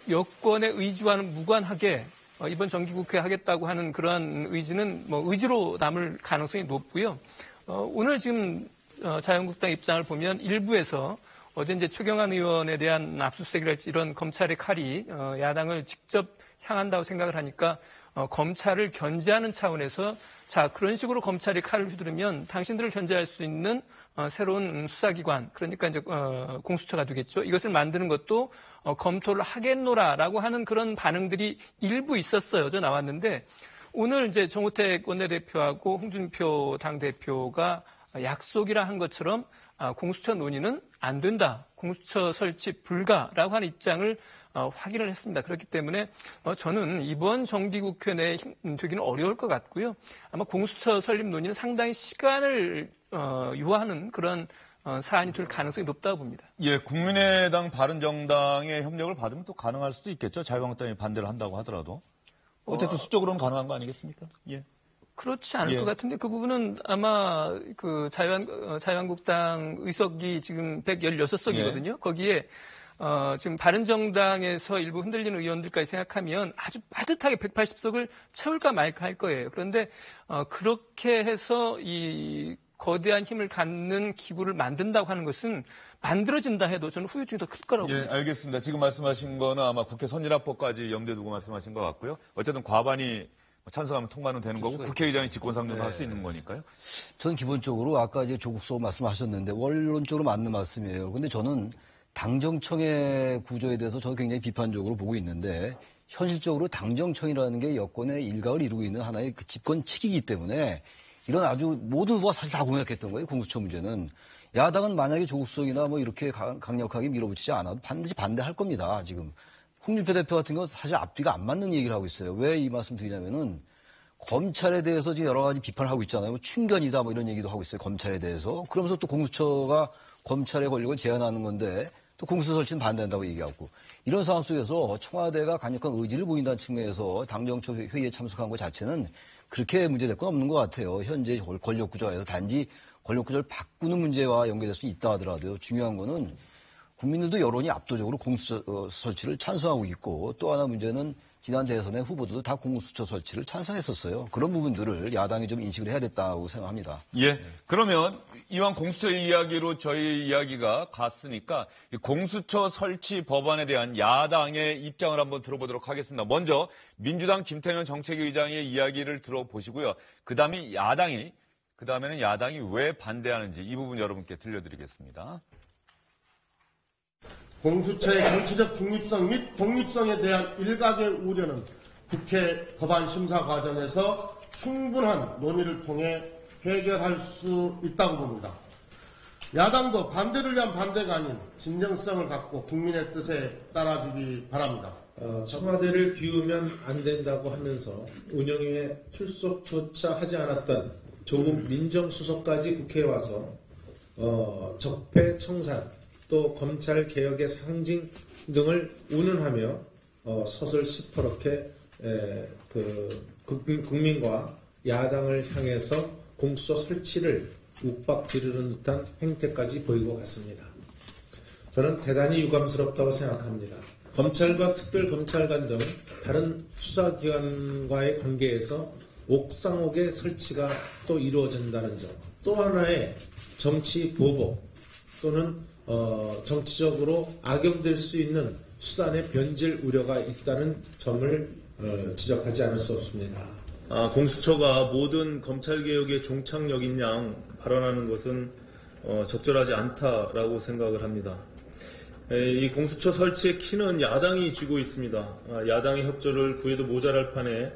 여권의 의지와는 무관하게 이번 정기국회 하겠다고 하는 그러한 의지는 의지로 남을 가능성이 높고요. 오늘 지금 자유한국당 입장을 보면 일부에서 어제 이제 최경환 의원에 대한 압수수색이랄지 이런 검찰의 칼이 야당을 직접 향한다고 생각을 하니까 검찰을 견제하는 차원에서 자 그런 식으로 검찰이 칼을 휘두르면 당신들을 견제할 수 있는 새로운 수사기관 그러니까 이제 공수처가 되겠죠. 이것을 만드는 것도 검토를 하겠노라라고 하는 그런 반응들이 일부 있었어요. 어제 나왔는데 오늘 이제 정우택 원내대표하고 홍준표 당대표가 약속이라 한 것처럼 공수처 논의는 안 된다. 공수처 설치 불가라고 하는 입장을 확인을 했습니다. 그렇기 때문에 저는 이번 정기국회 내에 되기는 어려울 것 같고요. 아마 공수처 설립 논의는 상당히 시간을 요하는 그런 사안이 될 가능성이 높다고 봅니다. 예, 국민의당 바른정당의 협력을 받으면 또 가능할 수도 있겠죠. 자유한국당이 반대를 한다고 하더라도. 어쨌든 수적으로는 가능한 거 아니겠습니까? 예. 그렇지 않을 것 같은데 그 부분은 아마 그 자유한국당 의석이 지금 116석이거든요. 거기에 지금 바른정당에서 일부 흔들리는 의원들까지 생각하면 아주 빠듯하게 180석을 채울까 말까 할 거예요. 그런데 그렇게 해서 이 거대한 힘을 갖는 기구를 만든다고 하는 것은 만들어진다 해도 저는 후유증이 더 클 거라고 봅니다. 알겠습니다. 지금 말씀하신 거는 아마 국회 선진화법까지 염두에 두고 말씀하신 것 같고요. 어쨌든 과반이 찬성하면 통과는 되는 거고 국회의장이 직권상정도 할 수 있는 거니까요. 저는 기본적으로 아까 이제 조국 수석 말씀하셨는데 원론적으로 맞는 말씀이에요. 그런데 저는 당정청의 구조에 대해서 저는 굉장히 비판적으로 보고 있는데 현실적으로 당정청이라는 게 여권의 일각을 이루고 있는 하나의 그 집권측이기 때문에 이런 아주 모든 후보가 사실 다 공약했던 거예요. 공수처 문제는. 야당은 만약에 조국 수석이나 뭐 이렇게 강력하게 밀어붙이지 않아도 반드시 반대할 겁니다. 지금 홍준표 대표 같은 건 사실 앞뒤가 안 맞는 얘기를 하고 있어요. 왜 이 말씀 드리냐면은 검찰에 대해서 지금 여러 가지 비판을 하고 있잖아요. 뭐 충견이다 뭐 이런 얘기도 하고 있어요. 검찰에 대해서. 그러면서 또 공수처가 검찰의 권력을 제한하는 건데 또 공수처 설치는 반대한다고 얘기하고 이런 상황 속에서 청와대가 강력한 의지를 보인다는 측면에서 당정청 회의에 참석한 것 자체는 그렇게 문제될 건 없는 것 같아요. 현재 권력 구조에서 단지 권력 구조를 바꾸는 문제와 연계될 수 있다 하더라도요. 중요한 거는 국민들도 여론이 압도적으로 공수처 설치를 찬성하고 있고 또 하나 문제는 지난 대선의 후보들도 다 공수처 설치를 찬성했었어요. 그런 부분들을 야당이 좀 인식을 해야 됐다고 생각합니다. 예. 그러면 이왕 공수처 이야기로 저희 이야기가 갔으니까 이 공수처 설치 법안에 대한 야당의 입장을 한번 들어보도록 하겠습니다. 먼저 민주당 김태년 정책위의장의 이야기를 들어보시고요. 그다음에는 야당이 왜 반대하는지 이 부분 여러분께 들려드리겠습니다. 공수처의 정치적 중립성 및 독립성에 대한 일각의 우려는 국회 법안 심사 과정에서 충분한 논의를 통해 해결할 수 있다고 봅니다. 야당도 반대를 위한 반대가 아닌 진정성을 갖고 국민의 뜻에 따라주기 바랍니다. 청와대를 비우면 안 된다고 하면서 운영위에 출석조차 하지 않았던 조국 민정수석까지 국회에 와서 적폐청산 또 검찰개혁의 상징 등을 운운하며 서슬 시퍼렇게 국민과 야당을 향해서 공수처 설치를 욱박 지르는 듯한 행태까지 보이고 갔습니다. 저는 대단히 유감스럽다고 생각합니다. 검찰과 특별검찰관 등 다른 수사기관과의 관계에서 옥상옥의 설치가 또 이루어진다는 점, 또 하나의 정치 보복 또는 정치적으로 악용될 수 있는 수단의 변질 우려가 있다는 점을 지적하지 않을 수 없습니다. 공수처가 모든 검찰개혁의 종착역인 양 발언하는 것은 적절하지 않다라고 생각을 합니다. 이 공수처 설치의 키는 야당이 쥐고 있습니다. 야당의 협조를 구해도 모자랄 판에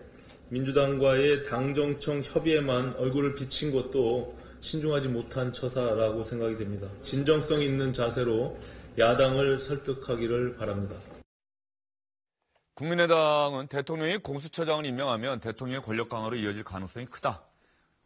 민주당과의 당정청 협의에만 얼굴을 비친 것도 신중하지 못한 처사라고 생각이 됩니다. 진정성 있는 자세로 야당을 설득하기를 바랍니다. 국민의당은 대통령이 공수처장을 임명하면 대통령의 권력 강화로 이어질 가능성이 크다.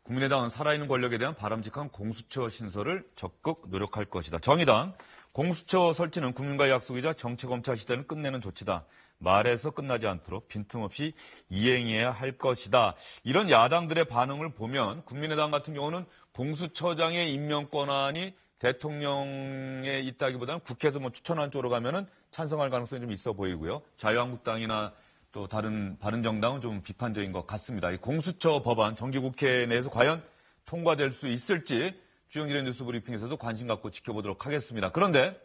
국민의당은 살아있는 권력에 대한 바람직한 공수처 신설을 적극 노력할 것이다. 정의당, 공수처 설치는 국민과의 약속이자 정치검찰 시대는 끝내는 조치다. 말해서 끝나지 않도록 빈틈없이 이행해야 할 것이다. 이런 야당들의 반응을 보면 국민의당 같은 경우는 공수처장의 임명 권한이 대통령에 있다기보다는 국회에서 추천한 쪽으로 가면은 찬성할 가능성이 좀 있어 보이고요. 자유한국당이나 또 다른 바른정당은 좀 비판적인 것 같습니다. 이 공수처 법안 정기국회 내에서 과연 통과될 수 있을지 주영진의 뉴스브리핑에서도 관심 갖고 지켜보도록 하겠습니다. 그런데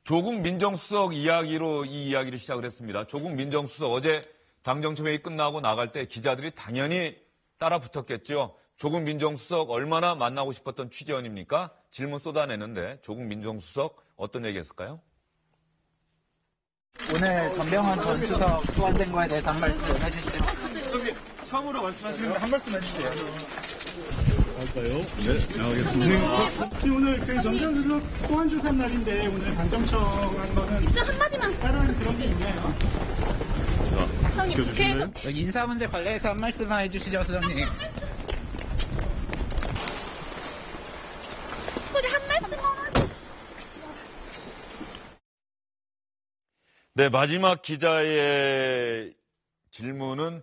조국 민정수석 이야기로 이 이야기를 시작을 했습니다. 조국 민정수석 어제 당정청 회의 끝나고 나갈 때 기자들이 당연히 따라 붙었겠죠. 조국 민정수석 얼마나 만나고 싶었던 취재원입니까? 질문 쏟아내는데 조국 민정수석 어떤 얘기했을까요? 오늘 전병헌 전 수석 소환된 거에 대해서 한 말씀 해주시죠. 처음으로 말씀하시는데 한 말씀 해주세요. 할까요? 네, 나가겠습니다. 오늘 그 전병헌 수석 소환 조사 날인데 오늘 당정청 한 거는 진짜 한마디만 다른 그런 게 있나요? 수석님 국회에서 인사 문제 관련해서 한 말씀만 해주시죠, 수석님. 소리 한 말씀만 하고. 네, 마지막 기자의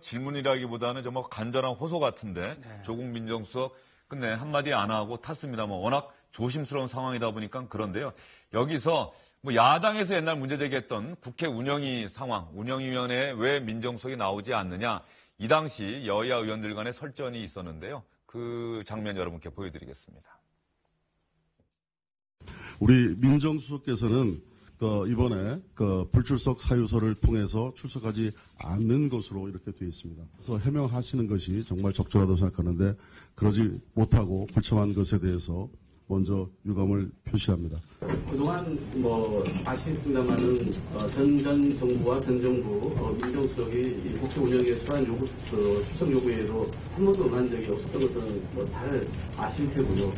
질문이라기보다는 정말 간절한 호소 같은데 네. 조국 민정수석 끝내 한마디 안 하고 탔습니다. 워낙 조심스러운 상황이다 보니까 그런데요. 여기서 야당에서 옛날 문제 제기했던 국회 운영위 상황, 운영위원회에 왜 민정수석이 나오지 않느냐. 이 당시 여야 의원들 간의 설전이 있었는데요. 그 장면 여러분께 보여드리겠습니다. 우리 민정수석께서는 이번에 불출석 사유서를 통해서 출석하지 않는 것으로 이렇게 되어 있습니다. 그래서 해명하시는 것이 정말 적절하다고 생각하는데 그러지 못하고 불참한 것에 대해서 먼저 유감을 표시합니다. 그동안 아시겠습니다만은 전 정부와 전 정부 민정수석이 국회 운영에 수한 요구, 수석 요구에도 한 번도 응한 적이 없었던 것은 잘 아실 테고요.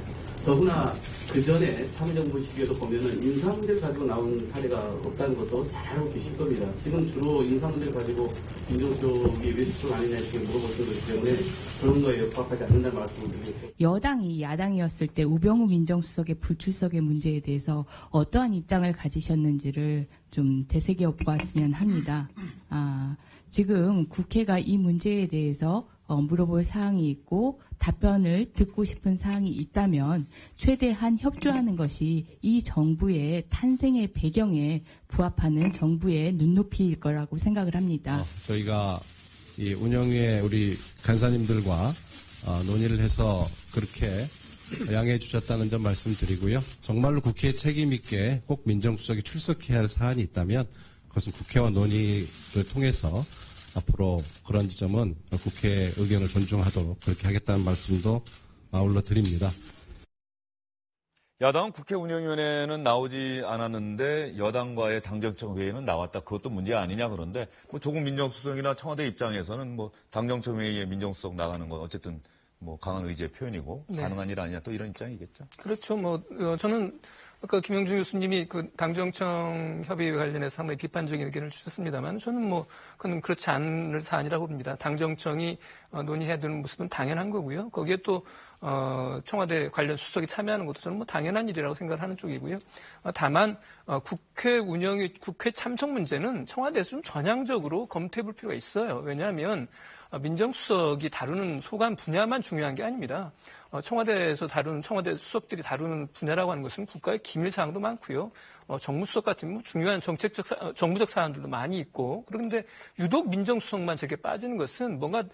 더구나 그 전에 참정부 시기에도 보면은 인사 문제를 가지고 나온 사례가 없다는 것도 잘 알고 계실 겁니다. 지금 주로 인사 문제를 가지고 민정수석이 왜 수석 아니냐 이렇게 물어보시는 거기 때문에 그런 거에 부합하지 않는다는 말씀을 드리겠습니다. 여당이 야당이었을 때 우병우 민정수석의 불출석의 문제에 대해서 어떠한 입장을 가지셨는지를 좀 되새겨 보았으면 합니다. 지금 국회가 이 문제에 대해서 물어볼 사항이 있고 답변을 듣고 싶은 사항이 있다면 최대한 협조하는 것이 이 정부의 탄생의 배경에 부합하는 정부의 눈높이일 거라고 생각을 합니다. 저희가 이 운영위에 우리 간사님들과 논의를 해서 그렇게 양해해 주셨다는 점 말씀드리고요. 정말로 국회에 책임 있게 꼭 민정수석이 출석해야 할 사안이 있다면 그것은 국회와 논의를 통해서 앞으로 그런 지점은 국회 의견을 존중하도록 그렇게 하겠다는 말씀도 아울러 드립니다. 야당은 국회 운영위원회는 나오지 않았는데 여당과의 당정청 회의는 나왔다. 그것도 문제 아니냐 그런데 조국 민정수석이나 청와대 입장에서는 당정청 회의에 민정수석 나가는 건 어쨌든 강한 의지의 표현이고 네. 가능한 일 아니냐 또 이런 입장이겠죠. 그렇죠. 저는 아까 김영준 교수님이 그 당정청 협의회 관련해서 상당히 비판적인 의견을 주셨습니다만 저는 그건 그렇지 않을 사안이라고 봅니다. 당정청이 논의해야 되는 모습은 당연한 거고요. 거기에 또 청와대 관련 수석이 참여하는 것도 저는 당연한 일이라고 생각을 하는 쪽이고요. 다만 국회 운영위 국회 참석 문제는 청와대에서 좀 전향적으로 검토해 볼 필요가 있어요. 왜냐하면 민정수석이 다루는 소관 분야만 중요한 게 아닙니다. 청와대에서 다루는 청와대 수석들이 다루는 분야라고 하는 것은 국가의 기밀 사항도 많고요. 정무수석 같은 중요한 정무적 사안들도 많이 있고 그런데 유독 민정수석만 저렇게 빠지는 것은 뭔가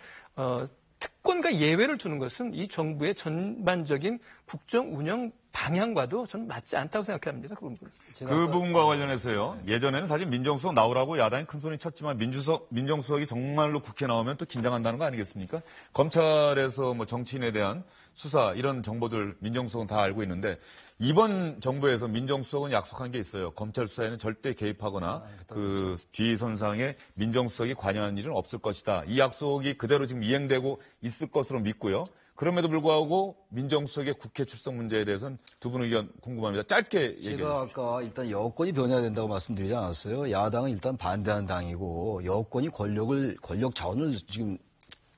특권과 예외를 두는 것은 이 정부의 전반적인 국정 운영 방향과도 저는 맞지 않다고 생각합니다. 그 부분과 관련해서요. 예전에는 사실 민정수석 나오라고 야당이 큰 소리 쳤지만 민정수석이 정말로 국회 나오면 또 긴장한다는 거 아니겠습니까? 검찰에서 정치인에 대한 수사 이런 정보들 민정수석은 다 알고 있는데 이번 정부에서 민정수석은 약속한 게 있어요. 검찰 수사에는 절대 개입하거나 그 지휘선상에 민정수석이 관여하는 일은 없을 것이다. 이 약속이 그대로 지금 이행되고 있을 것으로 믿고요. 그럼에도 불구하고 민정수석의 국회 출석 문제에 대해서는 두 분 의견 궁금합니다. 짧게 얘기해 주십시오. 제가 아까 일단 여권이 변해야 된다고 말씀드리지 않았어요. 야당은 일단 반대하는 당이고 여권이 권력 자원을 지금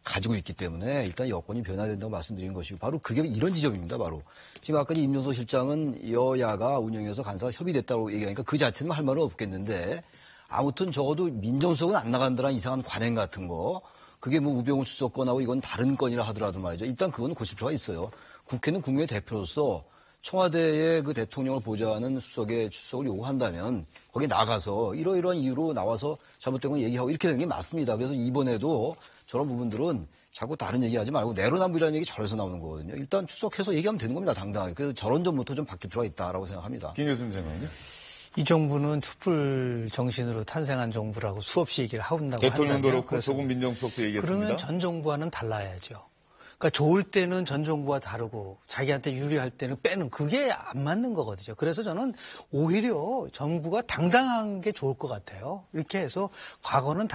가지고 있기 때문에 일단 여권이 변해야 된다고 말씀드린 것이고 바로 그게 이런 지점입니다. 바로 지금 아까 임종석 실장은 여야가 운영해서 간사가 협의됐다고 얘기하니까 그 자체는 할 말은 없겠는데 아무튼 적어도 민정수석은 안 나간다는 이상한 관행 같은 거 그게 우병우 수석 건하고 이건 다른 건이라 하더라도 말이죠. 일단 그거는 고칠 필요가 있어요. 국회는 국민의 대표로서 청와대의 그 대통령을 보좌하는 수석의 출석을 요구한다면 거기에 나가서 이러이러한 이유로 나와서 잘못된 건 얘기하고 이렇게 되는 게 맞습니다. 그래서 이번에도 저런 부분들은 자꾸 다른 얘기하지 말고 내로남불이라는 얘기 저래서 나오는 거거든요. 일단 출석해서 얘기하면 되는 겁니다. 당당하게. 그래서 저런 점부터 좀 바뀔 필요가 있다라고 생각합니다. 김 교수님 생각은요? 이 정부는 촛불 정신으로 탄생한 정부라고 수없이 얘기를 한다고 대통령도 그렇고 조국 민정수석도 얘기했습니다. 그러면 전 정부와는 달라야죠. 그러니까 좋을 때는 전 정부와 다르고 자기한테 유리할 때는 빼는 그게 안 맞는 거거든요. 그래서 저는 오히려 정부가 당당한 게 좋을 것 같아요. 이렇게 해서 과거는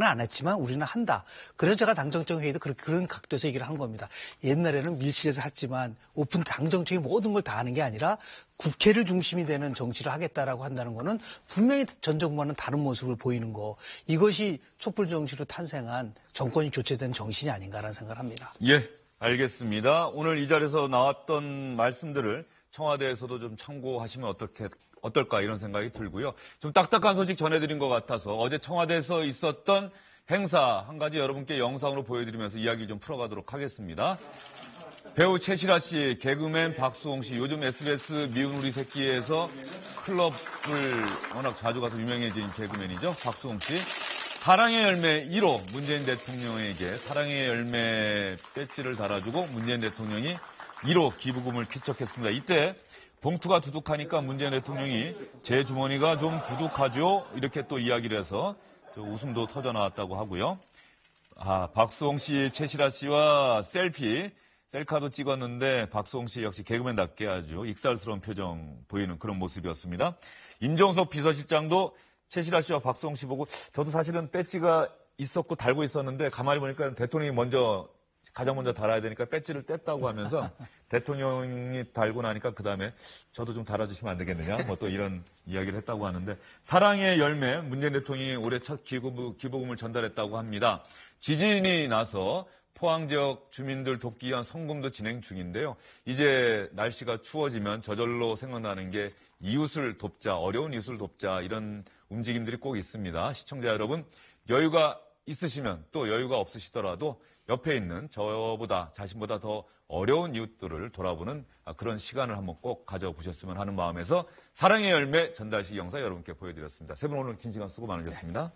안 했지만 우리는 한다. 그래서 제가 당정청 회의도 그런 각도에서 얘기를 한 겁니다. 옛날에는 밀실에서 했지만 오픈 당정청이 모든 걸 다 하는 게 아니라 국회를 중심이 되는 정치를 하겠다라고 한다는 거는 분명히 전 정부와는 다른 모습을 보이는 거. 이것이 촛불 정치로 탄생한 정권이 교체된 정신이 아닌가라는 생각을 합니다. 예, 알겠습니다. 오늘 이 자리에서 나왔던 말씀들을 청와대에서도 좀 참고하시면 어떨까 이런 생각이 들고요. 좀 딱딱한 소식 전해드린 것 같아서 어제 청와대에서 있었던 행사 한 가지 여러분께 영상으로 보여드리면서 이야기를 좀 풀어가도록 하겠습니다. 배우 최시라 씨, 개그맨 박수홍 씨, 요즘 SBS 미운 우리 새끼에서 클럽을 워낙 자주 가서 유명해진 개그맨이죠. 박수홍 씨. 사랑의 열매 1호 문재인 대통령에게 사랑의 열매 배지를 달아주고 문재인 대통령이 1호 기부금을 피척했습니다. 이때 봉투가 두둑하니까 문재인 대통령이 제 주머니가 좀 두둑하죠? 이렇게 또 이야기를 해서 웃음도 터져나왔다고 하고요. 박수홍 씨, 최시라 씨와 셀피 셀카도 찍었는데 박수홍 씨 역시 개그맨답게 아주 익살스러운 표정 보이는 그런 모습이었습니다. 임종석 비서실장도 최실아 씨와 박수홍 씨 보고 저도 사실은 배지가 있었고 달고 있었는데 가만히 보니까 대통령이 가장 먼저 달아야 되니까 배지를 뗐다고 하면서 대통령이 달고 나니까 그다음에 저도 좀 달아주시면 안 되겠느냐 뭐 또 이런 이야기를 했다고 하는데 사랑의 열매 문재인 대통령이 올해 첫 기부금을 전달했다고 합니다. 지진이 나서 포항 지역 주민들 돕기 위한 성금도 진행 중인데요. 이제 날씨가 추워지면 저절로 생각나는 게 이웃을 돕자, 어려운 이웃을 돕자 이런 움직임들이 꼭 있습니다. 시청자 여러분 여유가 있으시면 또 여유가 없으시더라도 옆에 있는 저보다 자신보다 더 어려운 이웃들을 돌아보는 그런 시간을 한번 꼭 가져보셨으면 하는 마음에서 사랑의 열매 전달식 영상 여러분께 보여드렸습니다. 세 분 오늘 긴 시간 수고 많으셨습니다.